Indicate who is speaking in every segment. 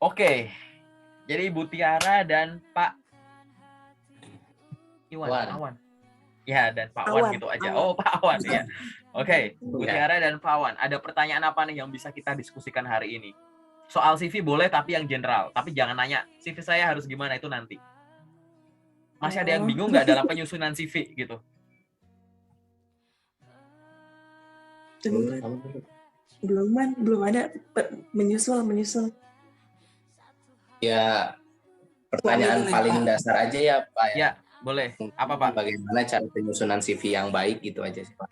Speaker 1: Oke, jadi Ibu Tiara dan Pak Iwan,
Speaker 2: Wan.
Speaker 1: Pak Awan. Ya, dan Pak Wan gitu aja. Oh, Pak Awan ya. Oke, Bu Tiara dan Pak Awan, ada pertanyaan apa nih yang bisa kita diskusikan hari ini? Soal CV boleh, tapi yang general. Tapi jangan nanya, CV saya harus gimana, itu nanti. Masih ada yang bingung nggak dalam penyusunan CV gitu?
Speaker 3: Belum ada menyusul.
Speaker 2: Ya, pertanyaan paling dasar aja ya Pak ya.
Speaker 1: Ya, boleh. Apa Pak?
Speaker 2: Bagaimana cara penyusunan CV yang baik gitu aja sih Pak.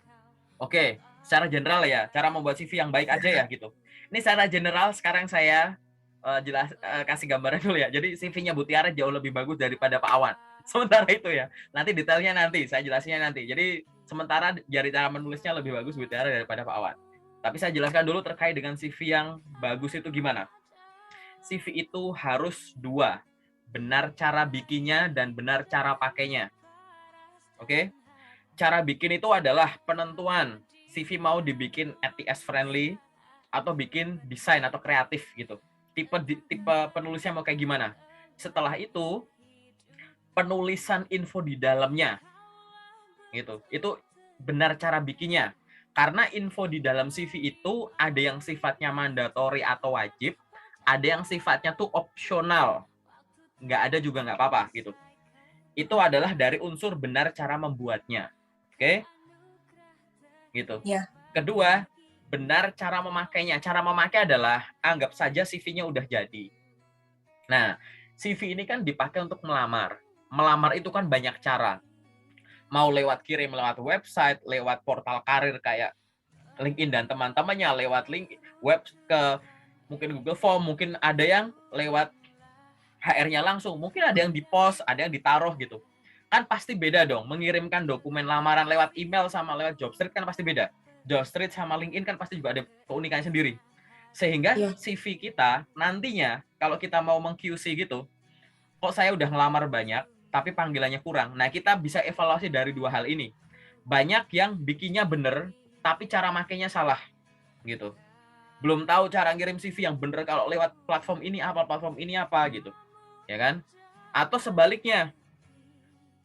Speaker 1: Oke, secara general ya, cara membuat CV yang baik aja ya gitu. Ini secara general sekarang saya kasih gambaran dulu ya. Jadi CV-nya Bu Tiara jauh lebih bagus daripada Pak Awan. Sementara itu ya, nanti detailnya nanti, saya jelasinnya nanti. Jadi sementara dari cara menulisnya lebih bagus Bu Tiara daripada Pak Awan. Tapi saya jelaskan dulu terkait dengan CV yang bagus itu gimana. CV itu harus dua, benar cara bikinnya dan benar cara pakainya. Oke? Cara bikin itu adalah penentuan CV mau dibikin ATS friendly atau bikin desain atau kreatif gitu. Tipe penulisnya mau kayak gimana. Setelah itu penulisan info di dalamnya gitu. Itu benar cara bikinnya. Karena info di dalam CV itu ada yang sifatnya mandatory atau wajib, ada yang sifatnya tuh opsional. Nggak ada juga nggak apa-apa gitu. Itu adalah dari unsur benar cara membuatnya. Oke? Gitu.
Speaker 3: Ya.
Speaker 1: Kedua, benar cara memakainya. Cara memakai adalah anggap saja CV-nya udah jadi. Nah, CV ini kan dipakai untuk melamar. Melamar itu kan banyak cara. Mau lewat kirim lewat website, lewat portal karir kayak LinkedIn dan teman-temannya, lewat link web ke mungkin Google Form, mungkin ada yang lewat HR-nya langsung, mungkin ada yang di post, ada yang ditaruh gitu. Kan pasti beda dong, mengirimkan dokumen lamaran lewat email sama lewat Jobstreet kan pasti beda. Jobstreet sama LinkedIn kan pasti juga ada keunikannya sendiri. Sehingga CV kita nantinya kalau kita mau meng-QC gitu, kok saya udah ngelamar banyak, tapi panggilannya kurang. Nah, kita bisa evaluasi dari dua hal ini. Banyak yang bikinnya bener, tapi cara makainya salah. Gitu. Belum tahu cara ngirim CV yang bener kalau lewat platform ini apa gitu. Ya kan? Atau sebaliknya,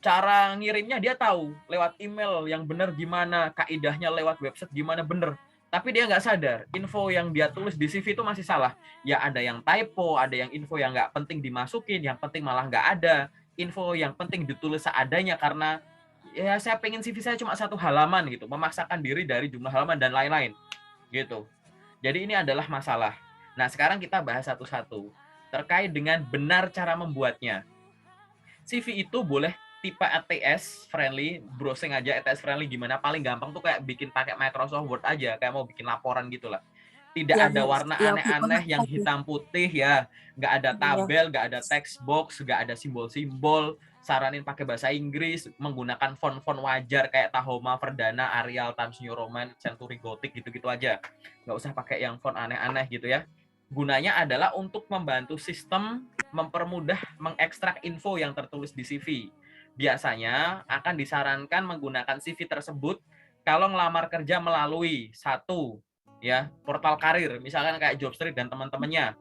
Speaker 1: cara ngirimnya dia tahu lewat email yang bener gimana, kaidahnya lewat website gimana bener. Tapi dia nggak sadar, info yang dia tulis di CV itu masih salah. Ya ada yang typo, ada yang info yang nggak penting dimasukin, yang penting malah nggak ada. Info yang penting ditulis seadanya karena ya saya pengen CV saya cuma satu halaman gitu, memaksakan diri dari jumlah halaman dan lain-lain gitu. Jadi ini adalah masalah. Nah sekarang kita bahas satu-satu terkait dengan benar cara membuatnya. CV itu boleh tipe ATS friendly, browsing aja ATS friendly gimana, paling gampang tuh kayak bikin pakai Microsoft Word aja, kayak mau bikin laporan gitulah. Tidak ada warna aneh-aneh yang hitam putih ya, nggak ada tabel, nggak ada text box, nggak ada simbol-simbol, saranin pakai bahasa Inggris, menggunakan font-font wajar kayak Tahoma, Verdana, Arial, Times New Roman, Century Gothic gitu-gitu aja. Nggak usah pakai yang font aneh-aneh gitu ya. Gunanya adalah untuk membantu sistem mempermudah mengekstrak info yang tertulis di CV. Biasanya akan disarankan menggunakan CV tersebut kalau ngelamar kerja melalui satu ya portal karir, misalkan kayak Jobstreet dan teman-temannya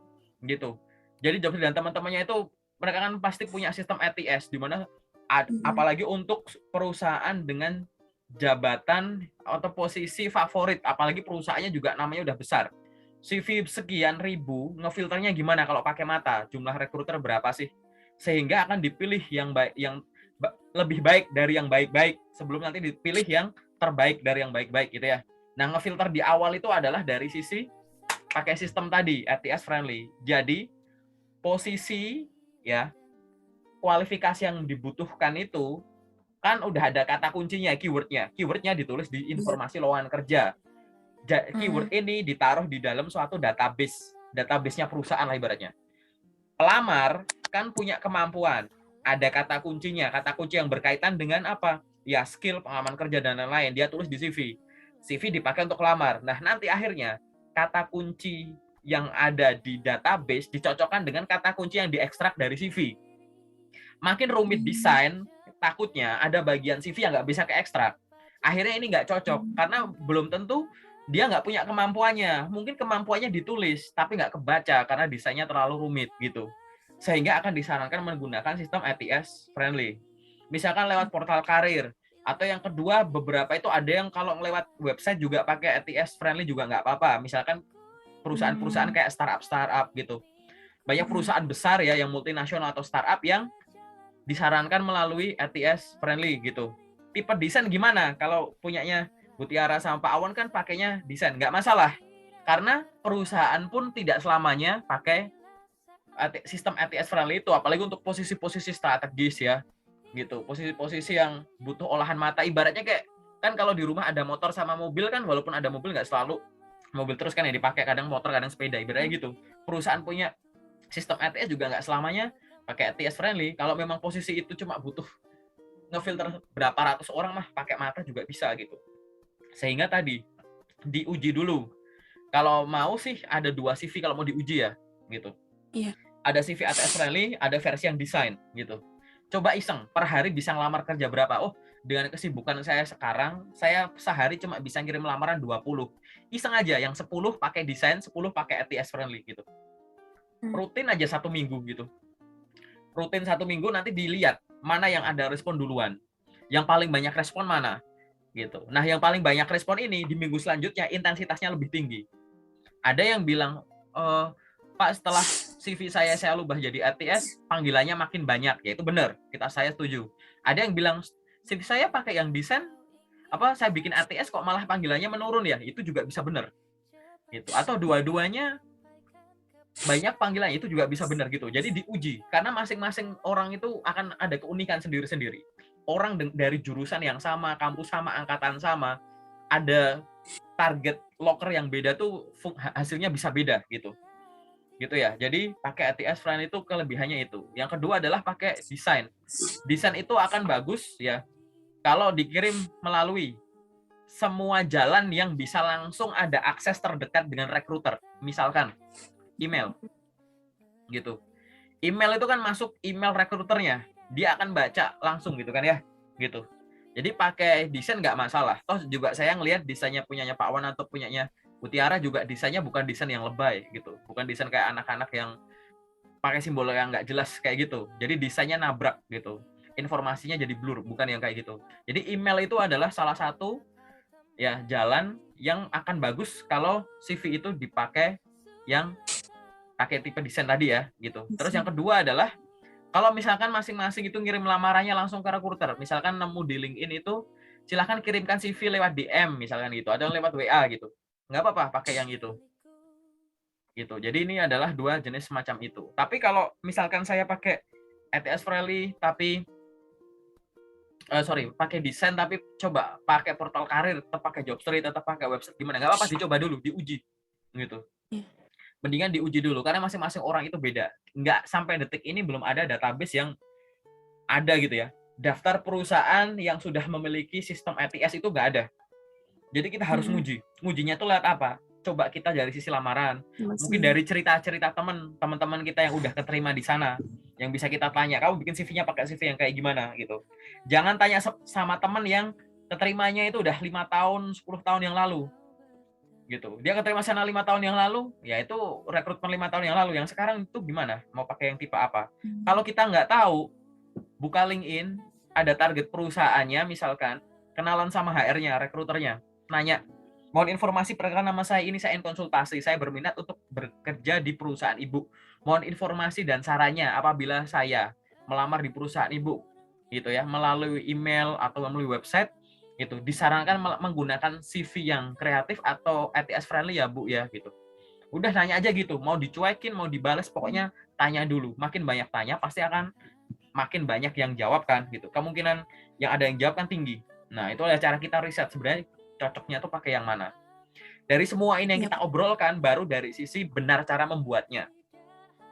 Speaker 1: gitu. Jadi Jobstreet dan teman-temannya itu mereka kan pasti punya sistem ATS di mana apalagi untuk perusahaan dengan jabatan atau posisi favorit, apalagi perusahaannya juga namanya udah besar. CV sekian ribu, ngefilternya gimana kalau pakai mata? Jumlah rekruter berapa sih? Sehingga akan dipilih yang baik, yang lebih baik dari yang baik-baik sebelum nanti dipilih yang terbaik dari yang baik-baik gitu ya. Nah, ngefilter di awal itu adalah dari sisi pakai sistem tadi, ATS friendly. Jadi, posisi ya, kualifikasi yang dibutuhkan itu kan udah ada kata kuncinya, keywordnya. Keywordnya ditulis di informasi lowongan kerja. Keyword ini ditaruh di dalam suatu database, database-nya perusahaan lah ibaratnya. Pelamar kan punya kemampuan, ada kata kuncinya, kata kunci yang berkaitan dengan apa? Ya skill, pengalaman kerja dan lain-lain, dia tulis di CV. CV dipakai untuk lamar. Nah, nanti akhirnya kata kunci yang ada di database dicocokkan dengan kata kunci yang diekstrak dari CV. Makin rumit desain, takutnya ada bagian CV yang nggak bisa keekstrak. Akhirnya ini nggak cocok, karena belum tentu dia nggak punya kemampuannya. Mungkin kemampuannya ditulis, tapi nggak kebaca karena desainnya terlalu rumit gitu. Sehingga akan disarankan menggunakan sistem ATS friendly. Misalkan lewat portal karir. Atau yang kedua, beberapa itu ada yang kalau lewat website juga pakai ATS friendly juga nggak apa-apa. Misalkan perusahaan-perusahaan kayak startup gitu. Banyak perusahaan besar ya yang multinasional atau startup yang disarankan melalui ATS friendly gitu. Tipe desain gimana? Kalau punyanya Bu Tiara sama Pak Awan kan pakainya desain, nggak masalah. Karena perusahaan pun tidak selamanya pakai sistem ATS friendly itu, apalagi untuk posisi-posisi strategis ya, gitu. Posisi-posisi yang butuh olahan mata, ibaratnya kayak kan kalau di rumah ada motor sama mobil kan, walaupun ada mobil nggak selalu mobil terus kan yang dipakai, kadang motor, kadang sepeda, ibaratnya gitu. Perusahaan punya sistem ATS juga nggak selamanya pakai ATS friendly. Kalau memang posisi itu cuma butuh ngefilter berapa ratus orang mah pakai mata juga bisa gitu. Sehingga tadi diuji dulu. Kalau mau sih ada 2 CV kalau mau diuji ya, gitu.
Speaker 3: Iya.
Speaker 1: Ada CV ATS friendly, ada versi yang desain gitu. Coba iseng, per hari bisa ngelamar kerja berapa? Oh, dengan kesibukan saya sekarang, saya sehari cuma bisa ngirim lamaran 20. Iseng aja, yang 10 pakai desain, 10 pakai ATS friendly gitu. Rutin aja 1 minggu gitu. Rutin 1 minggu nanti dilihat mana yang ada respon duluan. Yang paling banyak respon mana? Gitu. Nah, yang paling banyak respon ini di minggu selanjutnya intensitasnya lebih tinggi. Ada yang bilang, Pak, setelah CV saya ubah jadi ATS, panggilannya makin banyak. Ya itu benar, saya setuju. Ada yang bilang, CV saya pakai yang desain, saya bikin ATS kok malah panggilannya menurun ya, itu juga bisa benar. Gitu. Atau dua-duanya banyak panggilan, itu juga bisa benar gitu. Jadi diuji, karena masing-masing orang itu akan ada keunikan sendiri-sendiri. Orang dari jurusan yang sama, kampus sama, angkatan sama, ada target loker yang beda tuh hasilnya bisa beda gitu. Gitu ya. Jadi pakai ATS friendly itu kelebihannya itu. Yang kedua adalah pakai desain. Desain itu akan bagus ya kalau dikirim melalui semua jalan yang bisa langsung ada akses terdekat dengan recruiter. Misalkan email. Gitu. Email itu kan masuk email recruiternya. Dia akan baca langsung gitu kan ya. Gitu. Jadi pakai desain nggak masalah. Toh juga saya ngelihat desainnya punyanya Pak Wan atau punyanya Bu Tiara juga desainnya bukan desain yang lebay gitu. Bukan desain kayak anak-anak yang pakai simbol yang nggak jelas kayak gitu. Jadi desainnya nabrak gitu. Informasinya jadi blur, bukan yang kayak gitu. Jadi email itu adalah salah satu ya jalan yang akan bagus kalau CV itu dipakai yang pakai tipe desain tadi ya gitu. Terus yang kedua adalah kalau misalkan masing-masing itu ngirim lamarannya langsung ke recruiter, misalkan nemu di LinkedIn itu, silahkan kirimkan CV lewat DM misalkan gitu, ada lewat WA gitu. Nggak apa-apa pakai yang itu. Gitu. Jadi ini adalah 2 jenis semacam itu. Tapi kalau misalkan saya pakai ATS friendly tapi pakai desain tapi coba pakai portal karir, tetap pakai Jobstreet, tetap pakai website gimana? Nggak apa-apa, dicoba dulu, diuji gitu. Mendingan diuji dulu karena masing-masing orang itu beda. Nggak sampai detik ini belum ada database yang ada gitu ya. Daftar perusahaan yang sudah memiliki sistem ATS itu nggak ada. Jadi kita harus nguji. Ngujinya itu lewat apa? Coba kita dari sisi lamaran. Mungkin dari cerita-cerita teman-teman kita yang udah keterima di sana. Yang bisa kita tanya, kamu bikin CV-nya pakai CV yang kayak gimana gitu. Jangan tanya sama teman yang keterimanya itu udah 5 tahun, 10 tahun yang lalu. Gitu. Dia keterima sana 5 tahun yang lalu, ya itu rekrutmen 5 tahun yang lalu. Yang sekarang itu gimana? Mau pakai yang tipe apa? Kalau kita nggak tahu, buka LinkedIn, ada target perusahaannya misalkan, kenalan sama HR-nya, rekruternya, nanya, mohon informasi perkenalkan nama saya ini, saya ingin konsultasi, saya berminat untuk bekerja di perusahaan ibu. Mohon informasi dan sarannya apabila saya melamar di perusahaan ibu, gitu ya, melalui email atau melalui website, gitu. Disarankan menggunakan CV yang kreatif atau ATS friendly ya Bu ya, gitu. Udah nanya aja gitu, mau dicuekin, mau dibales, pokoknya tanya dulu. Makin banyak tanya, pasti akan makin banyak yang jawab kan, gitu. Kemungkinan yang ada yang jawab kan tinggi. Nah, itu adalah cara kita riset sebenarnya cocoknya tuh pakai yang mana. Dari semua ini yang kita obrolkan, baru dari sisi benar cara membuatnya.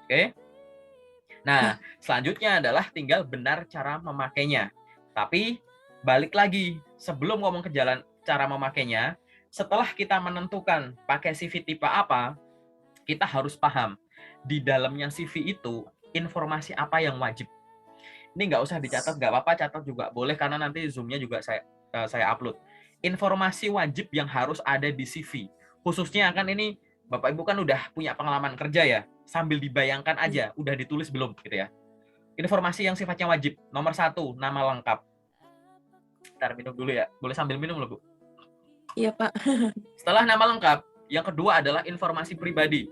Speaker 1: Oke? Nah, selanjutnya adalah tinggal benar cara memakainya. Tapi, balik lagi, sebelum ngomong ke jalan cara memakainya, setelah kita menentukan pakai CV tipe apa, kita harus paham, di dalamnya CV itu, informasi apa yang wajib. Ini nggak usah dicatat, nggak apa-apa, catat juga boleh, karena nanti Zoom-nya juga saya upload. informasi wajib yang harus ada di CV. Khususnya kan ini Bapak Ibu kan udah punya pengalaman kerja ya, sambil dibayangkan aja, udah ditulis belum gitu ya. Informasi yang sifatnya wajib. Nomor 1, nama lengkap. Ntar minum dulu ya. Boleh sambil minum loh, Bu.
Speaker 3: Iya, Pak.
Speaker 1: Setelah nama lengkap, yang kedua adalah informasi pribadi.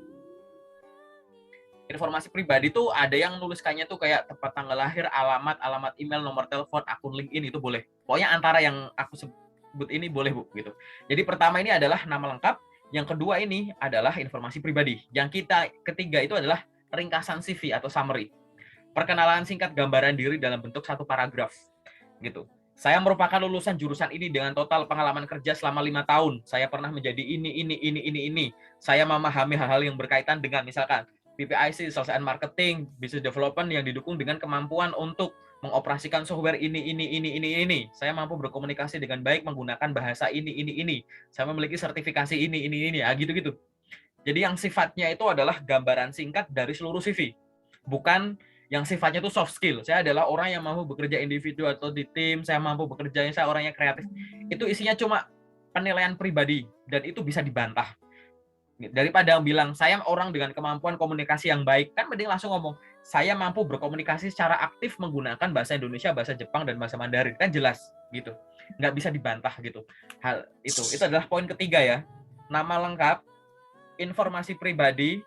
Speaker 1: Informasi pribadi tuh ada yang nuliskannya tuh kayak tempat tanggal lahir, alamat email, nomor telepon, akun LinkedIn, itu boleh. Pokoknya antara yang aku sebut ini boleh, Bu, gitu. Jadi pertama ini adalah nama lengkap, yang kedua ini adalah informasi pribadi. Yang ketiga itu adalah ringkasan CV atau summary. Perkenalan singkat, gambaran diri dalam bentuk 1 paragraf. Gitu. Saya merupakan lulusan jurusan ini dengan total pengalaman kerja selama 5 tahun. Saya pernah menjadi ini. Saya memahami hal-hal yang berkaitan dengan misalkan PPIC, Sales and Marketing, Business Development yang didukung dengan kemampuan untuk mengoperasikan software ini. Saya mampu berkomunikasi dengan baik menggunakan bahasa ini. Saya memiliki sertifikasi ini. Gitu-gitu. Jadi yang sifatnya itu adalah gambaran singkat dari seluruh CV. Bukan yang sifatnya itu soft skill. Saya adalah orang yang mampu bekerja individu atau di tim, saya mampu bekerja, saya orangnya kreatif. Itu isinya cuma penilaian pribadi dan itu bisa dibantah. Daripada bilang saya orang dengan kemampuan komunikasi yang baik, kan mending langsung ngomong saya mampu berkomunikasi secara aktif menggunakan bahasa Indonesia, bahasa Jepang dan bahasa Mandarin. Kan jelas gitu. Nggak bisa dibantah gitu. Hal itu adalah poin ketiga ya. Nama lengkap, informasi pribadi,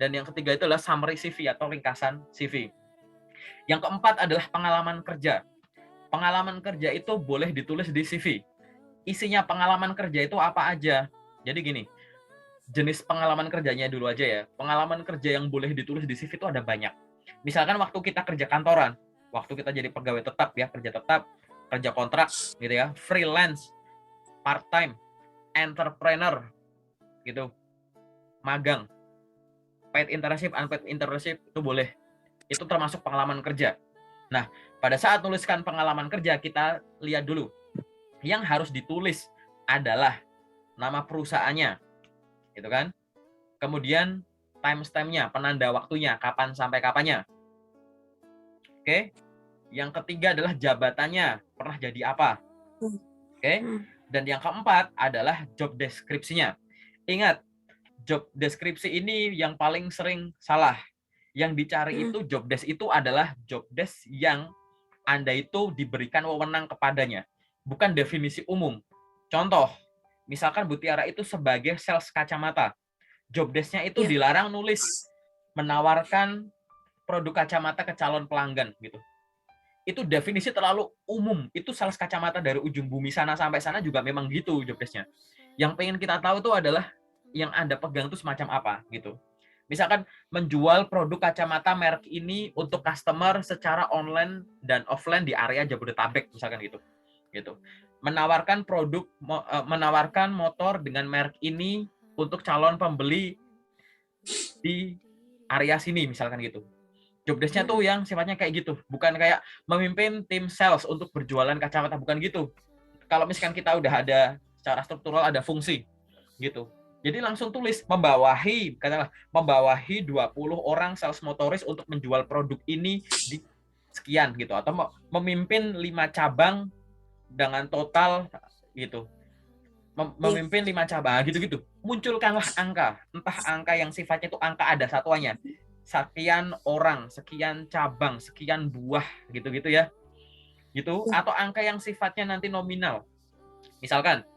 Speaker 1: dan yang ketiga itu adalah summary CV atau ringkasan CV. Yang keempat adalah pengalaman kerja. Pengalaman kerja itu boleh ditulis di CV. Isinya pengalaman kerja itu apa aja. Jadi gini, jenis pengalaman kerjanya dulu aja ya. Pengalaman kerja yang boleh ditulis di CV itu ada banyak. Misalkan waktu kita kerja kantoran, waktu kita jadi pegawai tetap ya, kerja tetap, kerja kontrak gitu ya, freelance, part-time, entrepreneur gitu, magang, paid internship, unpaid internship itu boleh. Itu termasuk pengalaman kerja. Nah, pada saat tuliskan pengalaman kerja, kita lihat dulu. Yang harus ditulis adalah nama perusahaannya, gitu kan? Kemudian timestamp-nya, penanda waktunya, kapan sampai kapannya. Oke. Yang ketiga adalah jabatannya, pernah jadi apa. Oke. Dan yang keempat adalah job deskripsinya. Ingat, job deskripsi ini yang paling sering salah. Yang dicari itu job desk itu adalah job desk yang Anda itu diberikan wewenang kepadanya, bukan definisi umum. Contoh, misalkan Bu Tiara itu sebagai sales kacamata. Job desk-nya itu dilarang nulis menawarkan produk kacamata ke calon pelanggan gitu. Itu definisi terlalu umum. Itu sales kacamata dari ujung bumi sana sampai sana juga memang gitu job desk-nya. Yang pengen kita tahu itu adalah yang Anda pegang itu semacam apa gitu. Misalkan menjual produk kacamata merek ini untuk customer secara online dan offline di area Jabodetabek misalkan gitu. Gitu. Menawarkan motor dengan merek ini untuk calon pembeli di area sini misalkan gitu. Job desk-nya tuh yang sifatnya kayak gitu, bukan kayak memimpin tim sales untuk berjualan kacamata, bukan gitu. Kalau misalkan kita udah ada secara struktural ada fungsi gitu. Jadi langsung tulis membawahi 20 orang sales motoris untuk menjual produk ini di sekian gitu, atau memimpin 5 cabang dengan total gitu. Memimpin 5 cabang gitu-gitu. Munculkanlah angka, entah angka yang sifatnya itu angka ada satuannya. Sekian orang, sekian cabang, sekian buah gitu-gitu ya. Gitu, atau angka yang sifatnya nanti nominal. Misalkan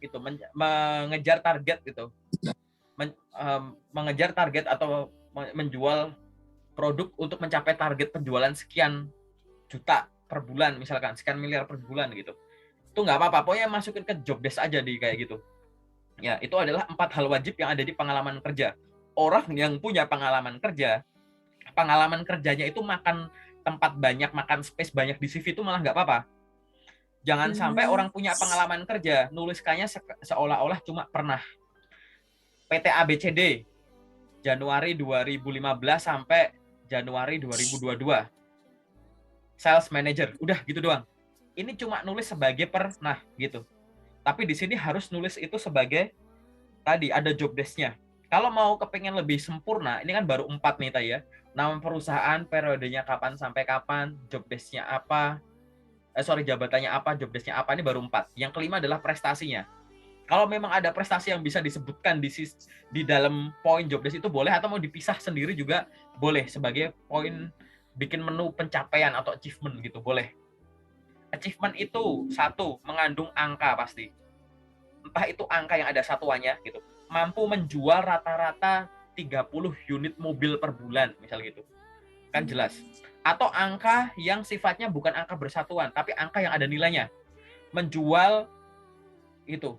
Speaker 1: gitu, mengejar target gitu, mengejar target atau menjual produk untuk mencapai target penjualan sekian juta per bulan misalkan, sekian miliar per bulan gitu, itu nggak apa-apa, pokoknya masukin ke job desk aja di kayak gitu ya. Itu adalah 4 hal wajib yang ada di pengalaman kerja. Orang yang punya pengalaman kerjanya itu makan tempat banyak, makan space banyak di CV itu malah nggak apa-apa. Jangan sampai orang punya pengalaman kerja, nuliskannya seolah-olah cuma pernah PT ABCD Januari 2015 sampai Januari 2022. Sales manager, udah gitu doang. Ini cuma nulis sebagai pernah gitu. Tapi di sini harus nulis itu sebagai tadi ada job desk-nya. Kalau mau kepengen lebih sempurna, ini kan baru 4 nih tadi ya. Nama perusahaan, periodenya kapan sampai kapan, job desk-nya apa, jabatannya apa, job desk-nya apa, ini baru 4. Yang kelima adalah prestasinya. Kalau memang ada prestasi yang bisa disebutkan di dalam poin job desk itu boleh, atau mau dipisah sendiri juga boleh sebagai poin bikin menu pencapaian atau achievement gitu, boleh. Achievement itu satu, mengandung angka pasti. Entah itu angka yang ada satuannya gitu. Mampu menjual rata-rata 30 unit mobil per bulan, misal gitu. Kan jelas. Atau angka yang sifatnya bukan angka bersatuan, tapi angka yang ada nilainya. Menjual itu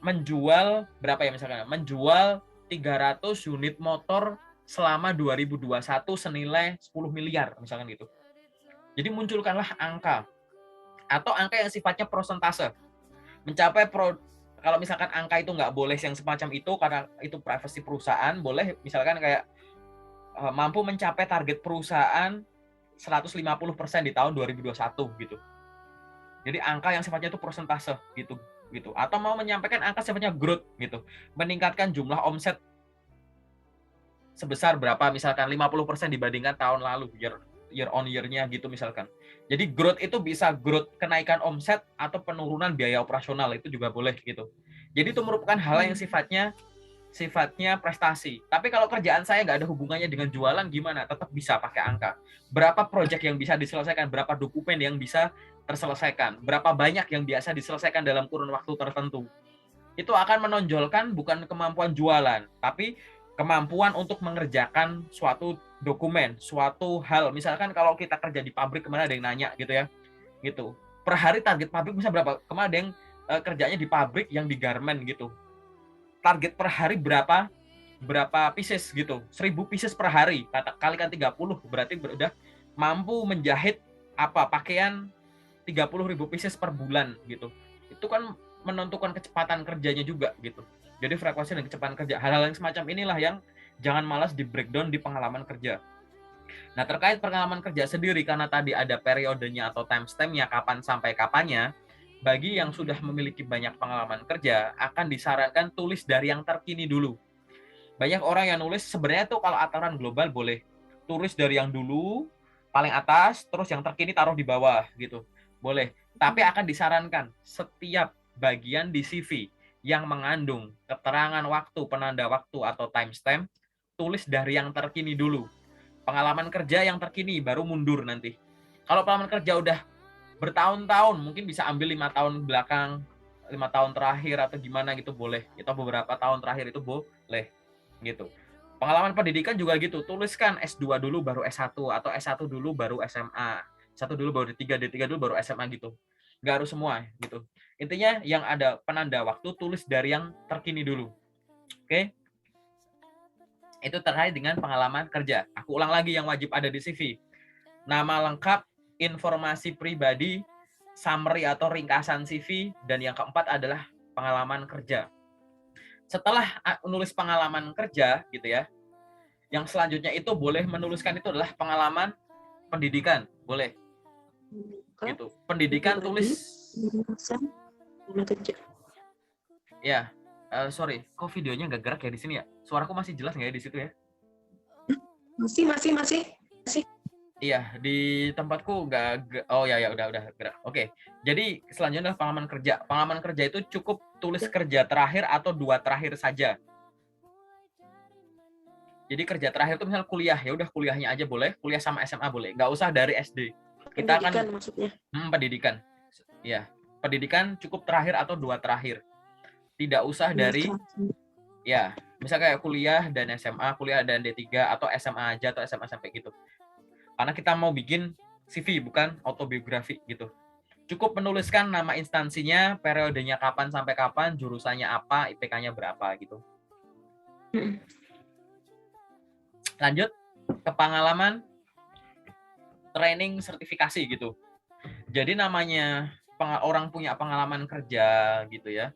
Speaker 1: menjual berapa ya misalkan? Menjual 300 unit motor selama 2021 senilai 10 miliar misalkan gitu. Jadi munculkanlah angka atau angka yang sifatnya prosentase. Mencapai kalau misalkan angka itu nggak boleh yang semacam itu karena itu privasi perusahaan, boleh misalkan kayak mampu mencapai target perusahaan 150% di tahun 2021 gitu. Jadi angka yang sifatnya itu prosentase gitu. Atau mau menyampaikan angka sifatnya growth gitu, meningkatkan jumlah omset sebesar berapa misalkan 50% dibandingkan tahun lalu, year on year-nya gitu misalkan. Jadi growth itu bisa growth kenaikan omset atau penurunan biaya operasional, itu juga boleh gitu. Jadi itu merupakan hal yang sifatnya prestasi. Tapi kalau kerjaan saya nggak ada hubungannya dengan jualan, gimana? Tetap bisa pakai angka. Berapa proyek yang bisa diselesaikan, berapa dokumen yang bisa terselesaikan, berapa banyak yang biasa diselesaikan dalam kurun waktu tertentu. Itu akan menonjolkan bukan kemampuan jualan, tapi kemampuan untuk mengerjakan suatu dokumen, suatu hal. Misalkan kalau kita kerja di pabrik, kemana ada yang nanya gitu ya, gitu. Per hari target pabrik bisa berapa? Kemana ada yang kerjanya di pabrik yang di garment gitu. Target per hari berapa pieces gitu, 1000 pieces per hari, kalikan 30 berarti udah mampu menjahit pakaian 30.000 pieces per bulan gitu. Itu kan menentukan kecepatan kerjanya juga gitu. Jadi frekuensi dan kecepatan kerja, hal-hal yang semacam inilah yang jangan malas di breakdown di pengalaman kerja. Nah, terkait pengalaman kerja sendiri, karena tadi ada periodenya atau timestamp-nya kapan sampai kapannya, bagi yang sudah memiliki banyak pengalaman kerja, akan disarankan tulis dari yang terkini dulu. Banyak orang yang nulis, sebenarnya tuh kalau aturan global boleh. Tulis dari yang dulu, paling atas, terus yang terkini taruh di bawah, gitu. Boleh. Tapi akan disarankan, setiap bagian di CV yang mengandung keterangan waktu, penanda waktu, atau timestamp, tulis dari yang terkini dulu. Pengalaman kerja yang terkini, baru mundur nanti. Kalau pengalaman kerja udah bertahun-tahun, mungkin bisa ambil 5 tahun belakang, 5 tahun terakhir atau gimana gitu boleh. Itu beberapa tahun terakhir itu boleh gitu. Pengalaman pendidikan juga gitu, tuliskan S2 dulu baru S1 atau S1 dulu baru SMA. S1 dulu baru D3, D3 dulu baru SMA gitu. Nggak harus semua gitu. Intinya yang ada penanda waktu, tulis dari yang terkini dulu. Oke? Itu terkait dengan pengalaman kerja. Aku ulang lagi yang wajib ada di CV. Nama lengkap, informasi pribadi, summary atau ringkasan CV, dan yang keempat adalah pengalaman kerja. Setelah menulis pengalaman kerja gitu ya, yang selanjutnya itu boleh menuliskan itu adalah pengalaman pendidikan, boleh. Gitu. Pendidikan tulis
Speaker 3: kerja.
Speaker 1: Ya, sorry, kok videonya nggak gerak ya di sini ya? Suaraku masih jelas nggak ya di situ ya?
Speaker 3: Masih.
Speaker 1: Iya, di tempatku nggak. Oh ya udah gerak. Oke. Jadi selanjutnya adalah pengalaman kerja. Pengalaman kerja itu cukup tulis kerja terakhir atau 2 terakhir saja. Jadi kerja terakhir itu misal kuliah, ya udah kuliahnya aja boleh, kuliah sama SMA boleh, nggak usah dari SD. Kita
Speaker 3: Pendidikan
Speaker 1: akan
Speaker 3: maksudnya.
Speaker 1: Pendidikan. Ya, pendidikan cukup terakhir atau 2 terakhir. Tidak usah dari ya, misal kayak kuliah dan SMA, kuliah dan D3 atau SMA aja atau SMA sampai gitu. Karena kita mau bikin CV bukan autobiografi gitu. Cukup menuliskan nama instansinya, periodenya kapan sampai kapan, jurusannya apa, IPK-nya berapa gitu. Lanjut ke pengalaman training sertifikasi gitu. Jadi namanya orang punya pengalaman kerja gitu ya,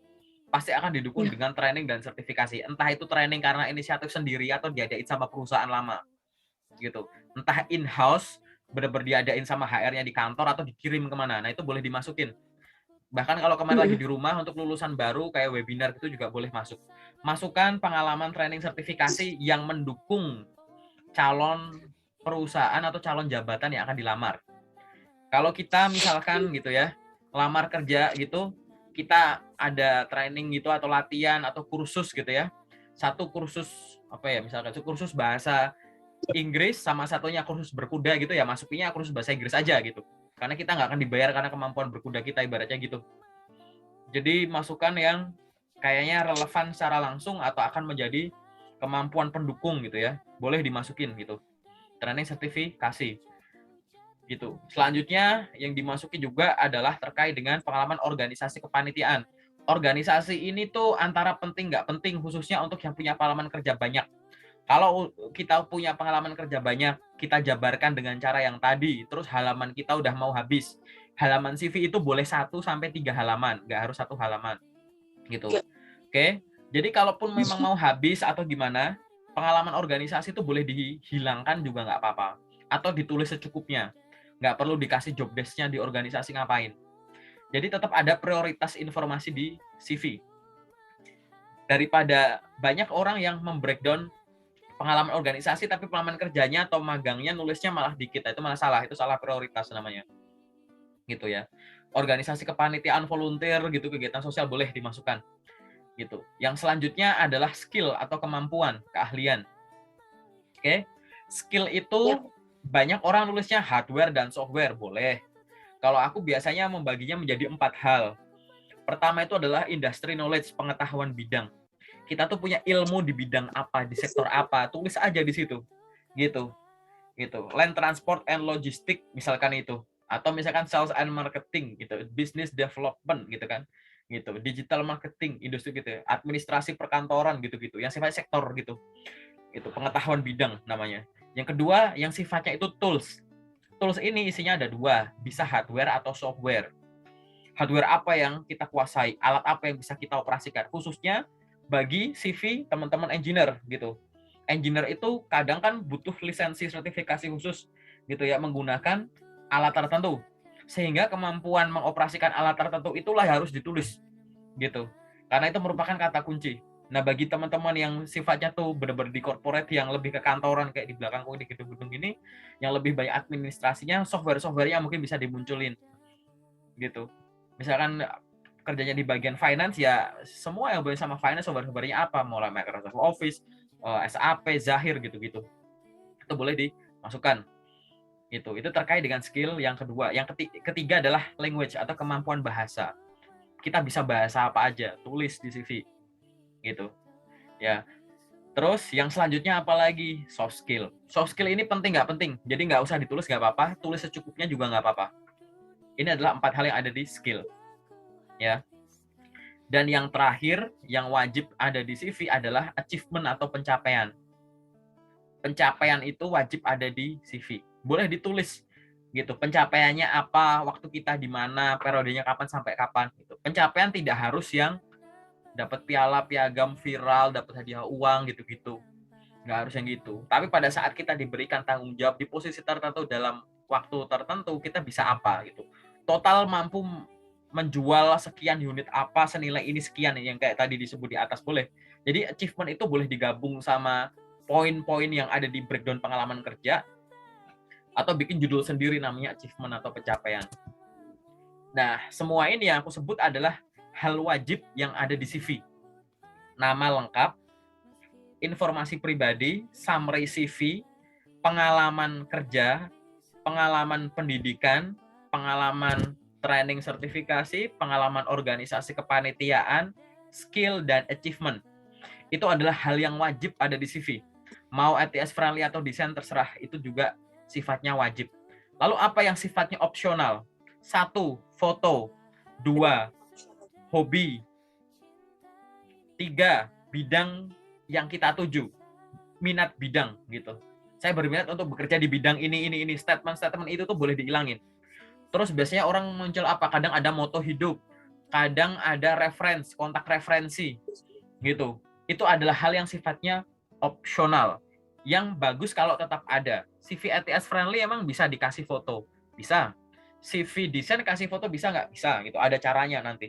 Speaker 1: pasti akan didukung dengan training dan sertifikasi. Entah itu training karena inisiatif sendiri atau diadain sama perusahaan lama gitu. Entah in-house, benar-benar diadain sama HR-nya di kantor atau dikirim kemana. Nah itu boleh dimasukin. Bahkan kalau kemarin lagi di rumah untuk lulusan baru kayak webinar itu juga boleh masuk. Masukkan pengalaman training sertifikasi yang mendukung calon perusahaan atau calon jabatan yang akan dilamar. Kalau kita misalkan gitu ya, lamar kerja gitu, kita ada training gitu atau latihan atau kursus gitu ya. Satu kursus apa ya, misalkan kursus bahasa Inggris sama satunya kursus berkuda gitu ya, masukinya kursus bahasa Inggris aja gitu. Karena kita nggak akan dibayar karena kemampuan berkuda kita ibaratnya gitu. Jadi masukan yang kayaknya relevan secara langsung atau akan menjadi kemampuan pendukung gitu ya, boleh dimasukin gitu. Training sertifikasi gitu. Selanjutnya yang dimasuki juga adalah terkait dengan pengalaman organisasi kepanitiaan. Organisasi ini tuh antara penting nggak penting khususnya untuk yang punya pengalaman kerja banyak. Kalau kita punya pengalaman kerja banyak, kita jabarkan dengan cara yang tadi, terus halaman kita udah mau habis. Halaman CV itu boleh 1 sampai 3 halaman, nggak harus 1 halaman gitu. Oke. Jadi kalaupun memang mau habis atau gimana, pengalaman organisasi itu boleh dihilangkan juga nggak apa-apa. Atau ditulis secukupnya. Nggak perlu dikasih job desk-nya di organisasi ngapain. Jadi tetap ada prioritas informasi di CV. Daripada banyak orang yang membreakdown pengalaman organisasi tapi pengalaman kerjanya atau magangnya nulisnya malah dikit, itu malah salah, itu salah prioritas namanya. Gitu ya. Organisasi kepanitiaan volunteer gitu, kegiatan sosial boleh dimasukkan. Gitu. Yang selanjutnya adalah skill atau kemampuan, keahlian. Oke. Skill itu banyak orang nulisnya hardware dan software, boleh. Kalau aku biasanya membaginya menjadi 4 hal. Pertama itu adalah industry knowledge, pengetahuan bidang. Kita tuh punya ilmu di bidang apa, di sektor apa, tulis aja di situ. Gitu. Gitu. Land transport and logistik misalkan itu. Atau misalkan sales and marketing gitu, business development gitu kan. Gitu. Digital marketing, industri gitu ya. Administrasi perkantoran gitu-gitu. Yang sifatnya sektor gitu. Itu pengetahuan bidang namanya. Yang kedua, yang sifatnya itu tools. Tools ini isinya ada 2, bisa hardware atau software. Hardware apa yang kita kuasai, alat apa yang bisa kita operasikan, khususnya bagi CV teman-teman engineer gitu. Engineer itu kadang kan butuh lisensi sertifikasi khusus gitu ya, menggunakan alat tertentu. Sehingga kemampuan mengoperasikan alat tertentu itulah yang harus ditulis gitu. Karena itu merupakan kata kunci. Nah, bagi teman-teman yang sifatnya tuh benar-benar di corporate yang lebih ke kantoran kayak di belakangku di gedung-gedung ini, yang lebih banyak administrasinya, software-softwarenya mungkin bisa dimunculin gitu. Misalkan kerjanya di bagian finance ya semua yang berhubungan sama finance software-softwarenya apa, mulai Microsoft Office, SAP, Zahir gitu-gitu. Itu boleh dimasukkan. Itu terkait dengan skill yang kedua. Yang ketiga adalah language atau kemampuan bahasa. Kita bisa bahasa apa aja, tulis di CV gitu. Ya. Terus yang selanjutnya apa lagi? Soft skill. Soft skill ini penting nggak penting? Jadi nggak usah ditulis nggak apa-apa, tulis secukupnya juga nggak apa-apa. Ini adalah 4 hal yang ada di skill. Ya. Dan yang terakhir, yang wajib ada di CV adalah achievement atau pencapaian. Pencapaian itu wajib ada di CV. Boleh ditulis gitu. Pencapaiannya apa, waktu kita di mana, periodenya kapan sampai kapan gitu. Pencapaian tidak harus yang dapat piala, piagam viral, dapat hadiah uang gitu-gitu. Nggak harus yang gitu. Tapi pada saat kita diberikan tanggung jawab di posisi tertentu dalam waktu tertentu, kita bisa apa gitu. Total mampu menjual sekian unit apa, senilai ini sekian, yang kayak tadi disebut di atas boleh. Jadi achievement itu boleh digabung sama poin-poin yang ada di breakdown pengalaman kerja, atau bikin judul sendiri namanya achievement atau pencapaian. Nah, semua ini yang aku sebut adalah hal wajib yang ada di CV. Nama lengkap, informasi pribadi, summary CV, pengalaman kerja, pengalaman pendidikan, pengalaman training sertifikasi, pengalaman organisasi kepanitiaan, skill, dan achievement. Itu adalah hal yang wajib ada di CV. Mau ATS friendly atau desain terserah, itu juga sifatnya wajib. Lalu apa yang sifatnya opsional? 1, foto. 2, hobi. 3, bidang yang kita tuju. Minat bidang gitu. Saya berminat untuk bekerja di bidang ini. Statement-statement itu tuh boleh dihilangin. Terus biasanya orang muncul apa? Kadang ada moto hidup, kadang ada kontak referensi, gitu. Itu adalah hal yang sifatnya opsional. Yang bagus kalau tetap ada. CV ATS friendly emang bisa dikasih foto, bisa. CV desain kasih foto bisa nggak? Bisa, gitu. Ada caranya nanti,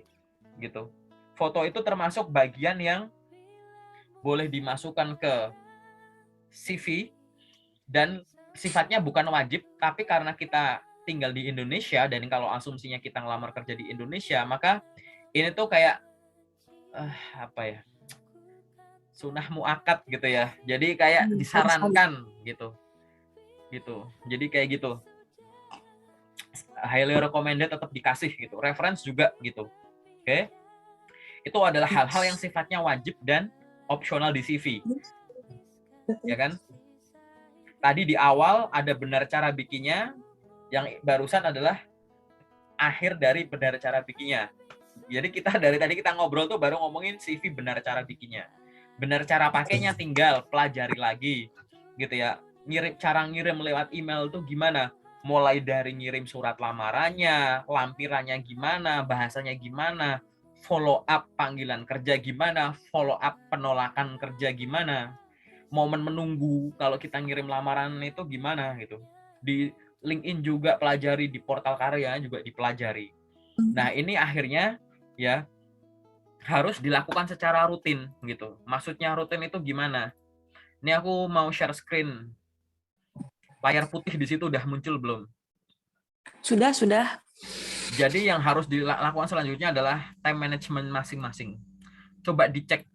Speaker 1: gitu. Foto itu termasuk bagian yang boleh dimasukkan ke CV dan sifatnya bukan wajib, tapi karena kita tinggal di Indonesia, dan kalau asumsinya kita ngelamar kerja di Indonesia, maka ini tuh kayak apa ya, sunnah muakkad gitu ya. Jadi kayak disarankan gitu. Jadi kayak gitu. Highly recommended, tetap dikasih gitu. Reference juga gitu. Oke. Itu adalah hal-hal yang sifatnya wajib dan opsional di CV. Ya kan? Tadi di awal ada benar cara bikinnya, yang barusan adalah akhir dari benar cara bikinnya. Jadi kita dari tadi kita ngobrol tuh baru ngomongin CV benar cara bikinnya. Benar cara pakainya tinggal pelajari lagi gitu ya. Cara ngirim lewat email tuh gimana? Mulai dari ngirim surat lamarannya, lampirannya gimana, bahasanya gimana, follow up panggilan kerja gimana, follow up penolakan kerja gimana, momen menunggu kalau kita ngirim lamaran itu gimana gitu. Di LinkedIn juga pelajari, di portal karya juga dipelajari. Nah, ini akhirnya ya harus dilakukan secara rutin gitu. Maksudnya rutin itu gimana? Ini aku mau share screen. Layar putih di situ udah muncul belum?
Speaker 3: Sudah.
Speaker 1: Jadi yang harus dilakukan selanjutnya adalah time management masing-masing. Coba dicek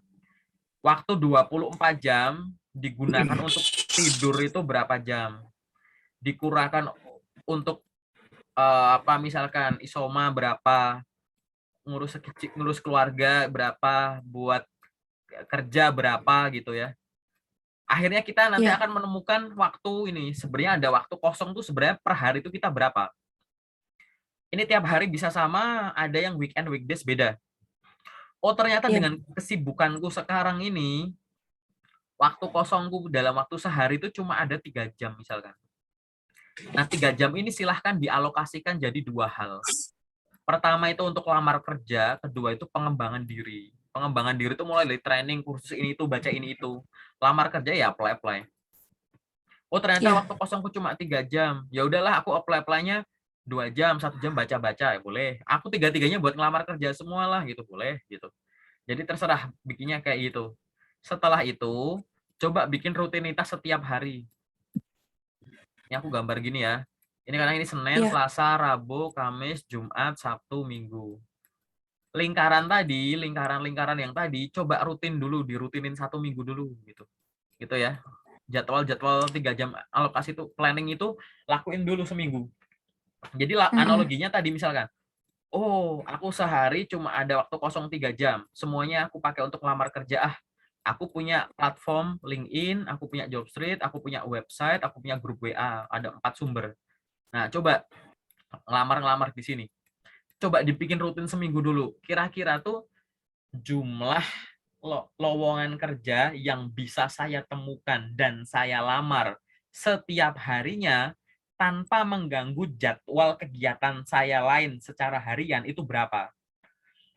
Speaker 1: waktu 24 jam digunakan untuk tidur itu berapa jam? Dikurangkan untuk misalkan isoma berapa, ngurus keluarga berapa, buat kerja berapa gitu ya. Akhirnya kita nanti akan menemukan waktu ini. Sebenarnya ada waktu kosong tuh sebenarnya per hari itu kita berapa. Ini tiap hari bisa sama, ada yang weekend, weekdays beda. Oh ternyata dengan kesibukanku sekarang ini, waktu kosongku dalam waktu sehari itu cuma ada 3 jam misalkan. Nah 3 jam ini silahkan dialokasikan jadi 2 hal. Pertama itu untuk lamar kerja, kedua itu pengembangan diri. Pengembangan diri itu mulai dari training, kursus ini itu, baca ini itu. Lamar kerja ya apply. Oh ternyata waktu kosongku cuma 3 jam. Ya udahlah aku apply-nya 2 jam, 1 jam baca-baca ya boleh. Aku 3-3-nya buat ngelamar kerja semua lah gitu, boleh gitu. Jadi terserah bikinnya kayak gitu. Setelah itu coba bikin rutinitas setiap hari. Ini aku gambar gini ya. Ini karena ini Senin, Selasa, Rabu, Kamis, Jumat, Sabtu, Minggu. Lingkaran yang tadi coba rutin dulu, dirutinin 1 minggu dulu gitu. Gitu ya. Jadwal 3 jam alokasi itu, planning itu lakuin dulu seminggu. Jadi analoginya tadi misalkan, oh aku sehari cuma ada waktu kosong 3 jam, semuanya aku pakai untuk lamar kerja. Aku punya platform LinkedIn, aku punya Jobstreet, aku punya website, aku punya grup WA, ada 4 sumber. Nah coba ngelamar di sini. Coba dibikin rutin seminggu dulu. Kira-kira tuh jumlah lowongan kerja yang bisa saya temukan dan saya lamar setiap harinya tanpa mengganggu jadwal kegiatan saya lain secara harian itu berapa?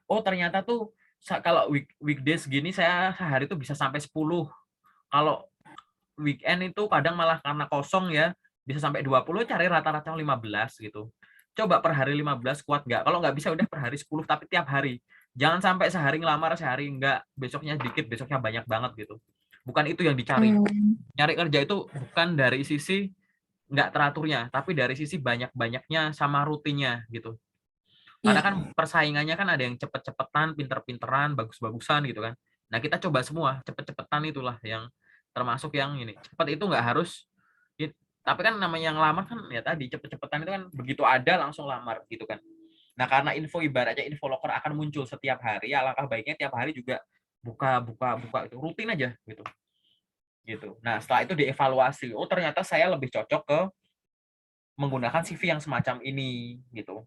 Speaker 1: Oh ternyata tuh kalau weekdays gini saya sehari itu bisa sampai 10. Kalau weekend itu kadang malah karena kosong ya bisa sampai 20, cari rata-rata 15 gitu. Coba per hari 15 kuat nggak? Kalau nggak bisa udah per hari 10 tapi tiap hari. Jangan sampai sehari ngelamar, sehari enggak, besoknya dikit, besoknya banyak banget gitu. Bukan itu yang dicari. Nyari kerja itu bukan dari sisi nggak teraturnya, tapi dari sisi banyak-banyaknya sama rutinnya gitu. Karena kan persaingannya kan ada yang cepet-cepetan, pinter-pinteran, bagus-bagusan gitu kan. Nah kita coba semua, cepet-cepetan itulah yang termasuk yang ini. Cepet itu nggak harus, tapi kan namanya yang lamar kan ya tadi, cepet-cepetan itu kan begitu ada langsung lamar gitu kan. Nah, karena ibaratnya info loker akan muncul setiap hari, alangkah baiknya tiap hari juga buka itu rutin aja gitu. Gitu. Nah, setelah itu dievaluasi. Oh, ternyata saya lebih cocok ke menggunakan CV yang semacam ini gitu.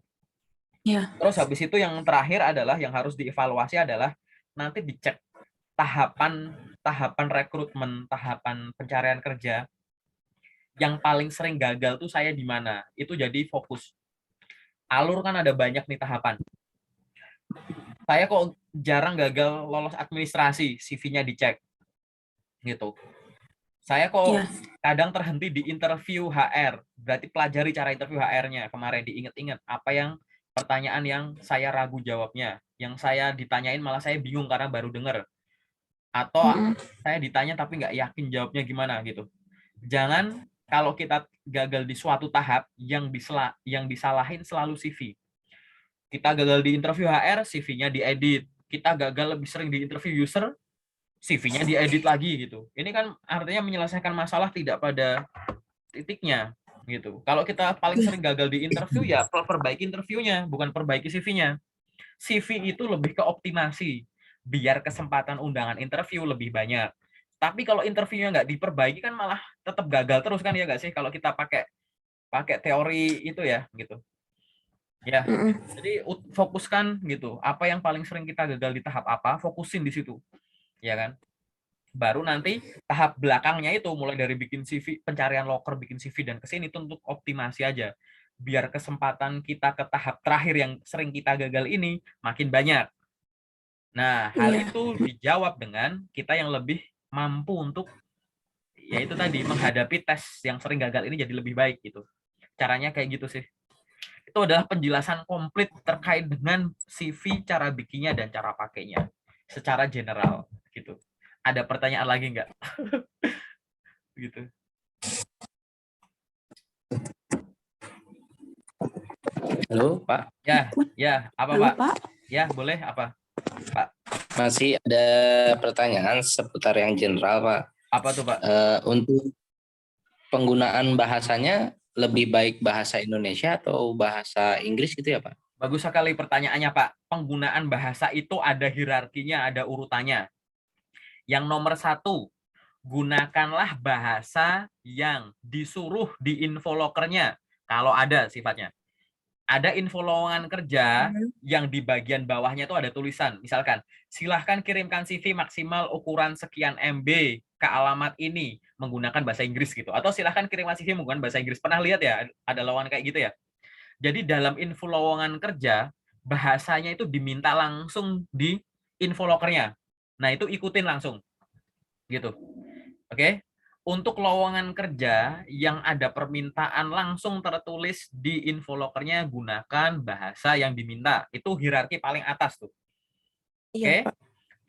Speaker 1: Terus habis itu yang terakhir adalah yang harus dievaluasi adalah nanti dicek tahapan rekrutmen, tahapan pencarian kerja yang paling sering gagal tuh saya di mana. Itu jadi fokus. Alur kan ada banyak nih tahapan. Saya kok jarang gagal lolos administrasi, CV-nya dicek. Gitu. Saya kok kadang terhenti di interview HR. Berarti pelajari cara interview HR-nya. Kemarin diinget-inget apa yang pertanyaan yang saya ragu jawabnya. Yang saya ditanyain malah saya bingung karena baru dengar. Atau saya ditanya tapi nggak yakin jawabnya gimana gitu. Jangan kalau kita gagal di suatu tahap, yang disalahin selalu CV. Kita gagal di interview HR, CV-nya diedit. Kita gagal lebih sering di interview user, CV-nya diedit lagi gitu. Ini kan artinya menyelesaikan masalah tidak pada titiknya gitu. Kalau kita paling sering gagal di interview, ya perbaiki interviewnya, bukan perbaiki CV-nya. CV itu lebih ke optimasi, biar kesempatan undangan interview lebih banyak. Tapi kalau interviewnya nggak diperbaiki kan malah tetap gagal terus kan, ya nggak sih, kalau kita pakai teori itu ya gitu. Ya, jadi fokuskan gitu. Apa yang paling sering kita gagal di tahap apa, fokusin di situ, ya kan. Baru nanti tahap belakangnya itu mulai dari bikin CV, pencarian loker, bikin CV dan kesini itu untuk optimasi aja. Biar kesempatan kita ke tahap terakhir yang sering kita gagal ini makin banyak. Nah, hal itu dijawab dengan kita yang lebih mampu untuk, yaitu tadi, menghadapi tes yang sering gagal ini jadi lebih baik gitu. Caranya kayak gitu sih. Itu adalah penjelasan komplit terkait dengan CV, cara bikinnya dan cara pakainya secara general gitu. Ada pertanyaan lagi nggak? Gitu.
Speaker 2: Halo, Pak.
Speaker 1: Ya, apa
Speaker 3: Halo,
Speaker 1: Pak?
Speaker 3: Pak.
Speaker 1: Ya, boleh apa, Pak?
Speaker 2: Masih ada pertanyaan seputar yang general, Pak.
Speaker 1: Apa tuh, Pak?
Speaker 2: Untuk penggunaan bahasanya lebih baik bahasa Indonesia atau bahasa Inggris gitu ya, Pak?
Speaker 1: Bagus sekali pertanyaannya, Pak. Penggunaan bahasa itu ada hierarkinya, ada urutannya. Yang nomor 1, gunakanlah bahasa yang disuruh di infolokernya. Kalau ada sifatnya. Ada info lowongan kerja yang di bagian bawahnya itu ada tulisan. Misalkan, silahkan kirimkan CV maksimal ukuran sekian MB ke alamat ini menggunakan bahasa Inggris gitu. Atau silahkan kirimkan CV menggunakan bahasa Inggris. Pernah lihat ya ada lowongan kayak gitu ya? Jadi dalam info lowongan kerja, bahasanya itu diminta langsung di info lokernya. Nah, itu ikutin langsung. Gitu. Oke? Untuk lowongan kerja yang ada permintaan langsung tertulis di info lokernya, gunakan bahasa yang diminta. Itu hierarki paling atas tuh. Oke?
Speaker 3: Pak.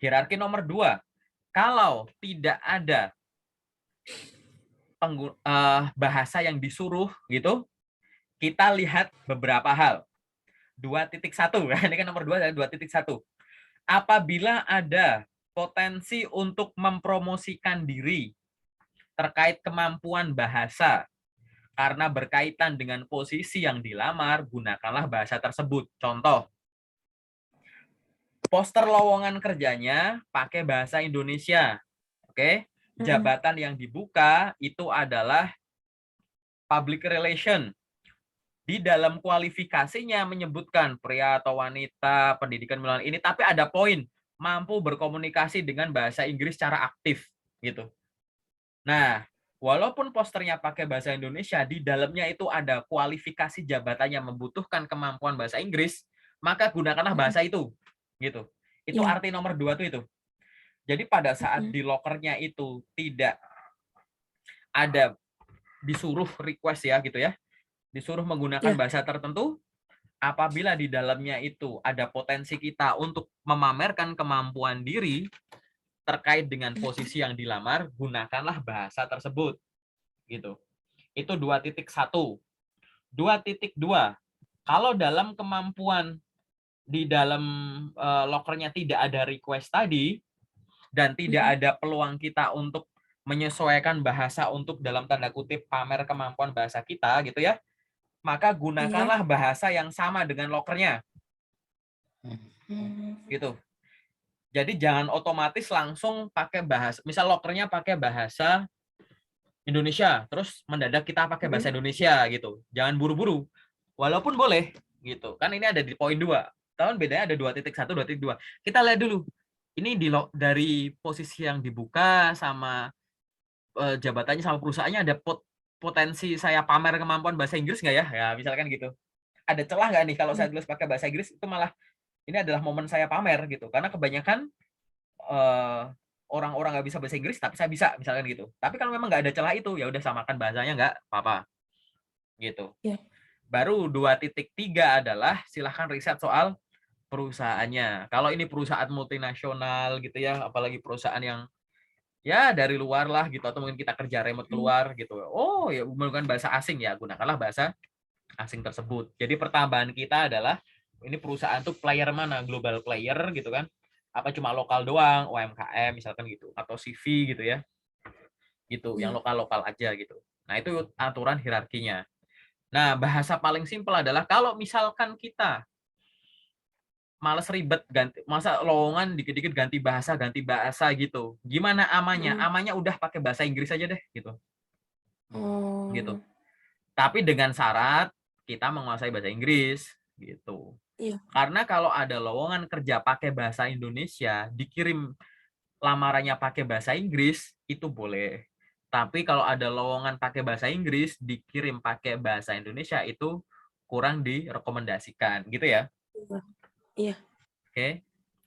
Speaker 1: Hierarki nomor 2. Kalau tidak ada bahasa yang disuruh gitu, kita lihat beberapa hal. 2.1. Ini kan nomor 2 adalah 2.1. Apabila ada potensi untuk mempromosikan diri terkait kemampuan bahasa karena berkaitan dengan posisi yang dilamar, gunakanlah bahasa tersebut. Contoh, poster lowongan kerjanya pakai bahasa Indonesia. Oke, jabatan yang dibuka itu adalah public relation. Di dalam kualifikasinya menyebutkan pria atau wanita, pendidikan menengah ini, tapi ada poin mampu berkomunikasi dengan bahasa Inggris secara aktif gitu. Nah, walaupun posternya pakai bahasa Indonesia, di dalamnya itu ada kualifikasi jabatannya membutuhkan kemampuan bahasa Inggris, maka gunakanlah bahasa itu gitu. Itu arti nomor 2 tuh itu. Jadi pada saat di lokernya itu tidak ada disuruh request ya gitu ya, disuruh menggunakan bahasa tertentu, apabila di dalamnya itu ada potensi kita untuk memamerkan kemampuan diri terkait dengan posisi yang dilamar, gunakanlah bahasa tersebut. Gitu. Itu 2.1. 2.2. Kalau dalam kemampuan di dalam lokernya tidak ada request tadi dan tidak ada peluang kita untuk menyesuaikan bahasa untuk dalam tanda kutip pamer kemampuan bahasa kita gitu ya, maka gunakanlah bahasa yang sama dengan lokernya. Gitu. Jadi jangan otomatis langsung pakai bahasa, misal lokernya pakai bahasa Indonesia, terus mendadak kita pakai bahasa Indonesia gitu. Jangan buru-buru. Walaupun boleh gitu. Kan ini ada di poin 2. Tahun bedanya ada 2.1, 2.2. Kita lihat dulu. Ini dari posisi yang dibuka sama jabatannya sama perusahaannya ada potensi saya pamer kemampuan bahasa Inggris nggak ya? Ya, misalkan gitu. Ada celah nggak nih kalau saya tulis pakai bahasa Inggris, itu malah ini adalah momen saya pamer gitu. Karena kebanyakan orang-orang nggak bisa bahasa Inggris tapi saya bisa, misalkan gitu. Tapi kalau memang nggak ada celah itu, ya udah samakan bahasanya, nggak apa-apa. Gitu. Baru 2.3 adalah silahkan riset soal perusahaannya. Kalau ini perusahaan multinasional gitu ya, apalagi perusahaan yang ya dari luar lah gitu, atau mungkin kita kerja remote keluar gitu. Oh ya menggunakan bahasa asing ya, gunakanlah bahasa asing tersebut. Jadi pertambahan kita adalah ini perusahaan tuh player mana, global player gitu kan, apa cuma lokal doang, UMKM misalkan gitu, atau CV gitu ya, gitu yang lokal-lokal aja gitu. Nah itu aturan hierarkinya. Nah bahasa paling simpel adalah kalau misalkan kita males ribet ganti masa lowongan dikit-dikit ganti bahasa gitu. Gimana amannya? Amannya udah pakai bahasa Inggris aja deh gitu. Gitu.
Speaker 3: Oh,
Speaker 1: Tapi dengan syarat kita menguasai bahasa Inggris gitu.
Speaker 3: iya.
Speaker 1: Karena kalau ada lowongan kerja pakai bahasa Indonesia, dikirim lamarannya pakai bahasa Inggris itu boleh. Tapi kalau ada lowongan pakai bahasa Inggris dikirim pakai bahasa Indonesia itu kurang direkomendasikan gitu ya.
Speaker 3: Iya. Iya.
Speaker 1: Oke.